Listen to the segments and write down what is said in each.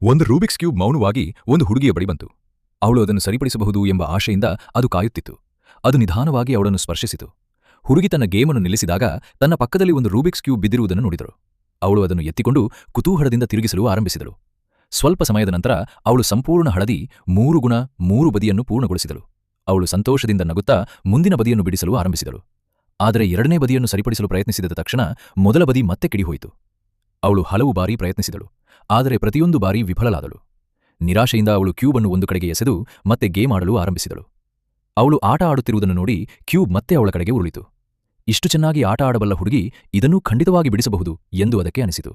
ಒಂದು Rubik's cube ಮೌನವಾಗಿ ಒಂದು ಹುಡುಗಿಯ ಬಳಿ ಬಂತು. ಅವಳು ಅದನ್ನು ಸರಿಪಡಿಸಬಹುದು ಎಂಬ ಆಶೆಯಿಂದ ಅದು ಕಾಯುತ್ತಿತ್ತು. ಅದು ನಿಧಾನವಾಗಿ ಅವಳನ್ನು ಸ್ಪರ್ಶಿಸಿತು. ಹುಡುಗಿ ತನ್ನ ಗೇಮನ್ನು ನಿಲ್ಲಿಸಿದಾಗ ತನ್ನ ಪಕ್ಕದಲ್ಲಿ ಒಂದು ರೂಬಿಕ್ಸ್ ಕ್ಯೂಬ್ ಬಿದ್ದಿರುವುದನ್ನು ನೋಡಿದಳು. ಅವಳು ಅದನ್ನು ಎತ್ತಿಕೊಂಡು ಕುತೂಹಲದಿಂದ ತಿರುಗಿಸಲು ಆರಂಭಿಸಿದಳು. ಸ್ವಲ್ಪ ಸಮಯದ ನಂತರ ಅವಳು ಸಂಪೂರ್ಣ ಹಳದಿ 3 ಗುಣ 3 ಬದಿಯನ್ನು ಪೂರ್ಣಗೊಳಿಸಿದಳು. ಅವಳು ಸಂತೋಷದಿಂದ ನಗುತ್ತಾ ಮುಂದಿನ ಬದಿಯನ್ನು ಬಿಡಿಸಲು ಆರಂಭಿಸಿದಳು. ಆದರೆ 2ನೇ ಬದಿಯನ್ನು ಸರಿಪಡಿಸಲು ಪ್ರಯತ್ನಿಸಿದ ತಕ್ಷಣ ಮೊದಲ ಬದಿ ಮತ್ತೆ ಕಿಡಿಹೋಯಿತು. ಅವಳು ಹಲವು ಬಾರಿ ಪ್ರಯತ್ನಿಸಿದಳು, ಆದರೆ ಪ್ರತಿಯೊಂದು ಬಾರಿ ವಿಫಲಳಾದಳು. ನಿರಾಶೆಯಿಂದ ಅವಳು ಕ್ಯೂಬ್ ಅನ್ನು ಒಂದು ಕಡೆಗೆ ಎಸೆದು ಮತ್ತೆ ಗೇಮ್ ಆಡಲು ಆರಂಭಿಸಿದಳು. ಅವಳು ಆಟ ಆಡುತ್ತಿರುವುದನ್ನು ನೋಡಿ ಕ್ಯೂಬ್ ಮತ್ತೆ ಅವಳ ಕಡೆಗೆ ಉರುಳಿತು. ಇಷ್ಟು ಚೆನ್ನಾಗಿ ಆಟ ಆಡಬಲ್ಲ ಹುಡುಗಿ ಇದನ್ನೂ ಖಂಡಿತವಾಗಿ ಬಿಡಿಸಬಹುದು ಎಂದು ಅದಕ್ಕೆ ಅನಿಸಿತು.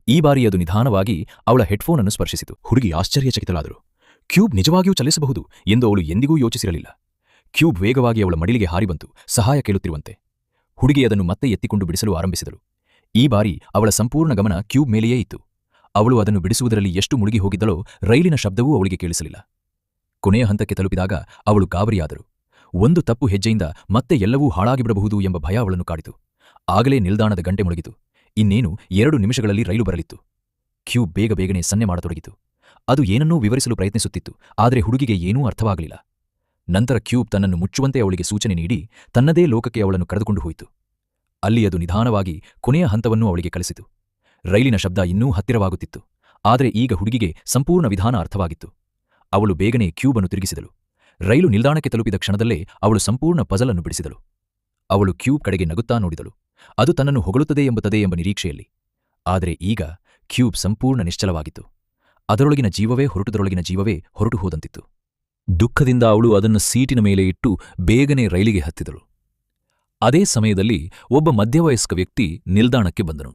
ಈ ಬಾರಿ ಅದು ನಿಧಾನವಾಗಿ ಅವಳ ಹೆಡ್ಫೋನ್ ಅನ್ನು ಸ್ಪರ್ಶಿಸಿತು. ಹುಡುಗಿ ಆಶ್ಚರ್ಯಚಕಿತಳಾದಳು. ಕ್ಯೂಬ್ ನಿಜವಾಗಿಯೂ ಚಲಿಸಬಹುದು ಎಂದು ಅವಳು ಎಂದಿಗೂ ಯೋಚಿಸಿರಲಿಲ್ಲ. ಕ್ಯೂಬ್ ವೇಗವಾಗಿ ಅವಳ ಮಡಿಲಿಗೆ ಹಾರಿಬಂತು, ಸಹಾಯ ಕೇಳುತ್ತಿರುವಂತೆ. ಹುಡುಗಿ ಅದನ್ನು ಮತ್ತೆ ಎತ್ತಿಕೊಂಡು ಬಿಡಿಸಲು ಆರಂಭಿಸಿದಳು. ಈ ಬಾರಿ ಅವಳ ಸಂಪೂರ್ಣ ಗಮನ ಕ್ಯೂಬ್ ಮೇಲೆಯೇ ಇತ್ತು. ಅವಳು ಅದನ್ನು ಬಿಡಿಸುವುದರಲ್ಲಿ ಎಷ್ಟು ಮುಳುಗಿ ಹೋಗಿದ್ದಳೋ ರೈಲಿನ ಶಬ್ದವೂ ಅವಳಿಗೆ ಕೇಳಿಸಲಿಲ್ಲ. ಕೊನೆಯ ಹಂತಕ್ಕೆ ತಲುಪಿದಾಗ ಅವಳು ಗಾಬರಿಯಾದಳು. ಒಂದು ತಪ್ಪು ಹೆಜ್ಜೆಯಿಂದ ಮತ್ತೆ ಎಲ್ಲವೂ ಹಾಳಾಗಿಬಿಡಬಹುದು ಎಂಬ ಭಯ ಅವಳನ್ನು ಕಾಡಿತು. ಆಗಲೇ ನಿಲ್ದಾಣದ ಗಂಟೆ ಮೊಳಗಿತು. ಇನ್ನೇನು 2 ನಿಮಿಷಗಳಲ್ಲಿ ರೈಲು ಬರಲಿತ್ತು. ಕ್ಯೂಬ್ ಬೇಗನೆ ಸನ್ನೆ ಮಾಡತೊಡಗಿತು. ಅದು ಏನನ್ನೂ ವಿವರಿಸಲು ಪ್ರಯತ್ನಿಸುತ್ತಿತ್ತು, ಆದರೆ ಹುಡುಗಿಗೆ ಏನೂ ಅರ್ಥವಾಗಲಿಲ್ಲ. ನಂತರ ಕ್ಯೂಬ್ ತನ್ನನ್ನು ಮುಚ್ಚುವಂತೆ ಅವಳಿಗೆ ಸೂಚನೆ ನೀಡಿ ತನ್ನದೇ ಲೋಕಕ್ಕೆ ಅವಳನ್ನು ಕರೆದುಕೊಂಡು ಹೋಯಿತು. ಅಲ್ಲಿ ಅದು ನಿಧಾನವಾಗಿ ಕೊನೆಯ ಹಂತವನ್ನು ಅವಳಿಗೆ ಕಲಿಸಿತು. ರೈಲಿನ ಶಬ್ದ ಇನ್ನೂ ಹತ್ತಿರವಾಗುತ್ತಿತ್ತು, ಆದರೆ ಈಗ ಹುಡುಗಿಗೆ ಸಂಪೂರ್ಣ ವಿಧಾನ ಅರ್ಥವಾಗಿತ್ತು. ಅವಳು ಬೇಗನೆ ಕ್ಯೂಬ್ ಅನ್ನು ತಿರುಗಿಸಿದಳು. ರೈಲು ನಿಲ್ದಾಣಕ್ಕೆ ತಲುಪಿದ ಕ್ಷಣದಲ್ಲೇ ಅವಳು ಸಂಪೂರ್ಣ ಪಜಲ್ ಅನ್ನು ಬಿಡಿಸಿದಳು. ಅವಳು ಕ್ಯೂಬ್ ಕಡೆಗೆ ನಗುತ್ತಾ ನೋಡಿದಳು. ಅದು ತನ್ನನ್ನು ಹೊಗಳುತ್ತದೆ ಎಂಬ ನಿರೀಕ್ಷೆಯಲ್ಲಿ. ಆದರೆ ಈಗ ಕ್ಯೂಬ್ ಸಂಪೂರ್ಣ ನಿಶ್ಚಲವಾಗಿತ್ತು. ಅದರೊಳಗಿನ ಜೀವವೇ ಹೊರಟು ಹೋದಂತಿತ್ತು. ದುಃಖದಿಂದ ಅವಳು ಅದನ್ನು ಸೀಟಿನ ಮೇಲೆ ಇಟ್ಟು ಬೇಗನೆ ರೈಲಿಗೆ ಹತ್ತಿದಳು. ಅದೇ ಸಮಯದಲ್ಲಿ ಒಬ್ಬ ಮಧ್ಯವಯಸ್ಕ ವ್ಯಕ್ತಿ ನಿಲ್ದಾಣಕ್ಕೆ ಬಂದನು.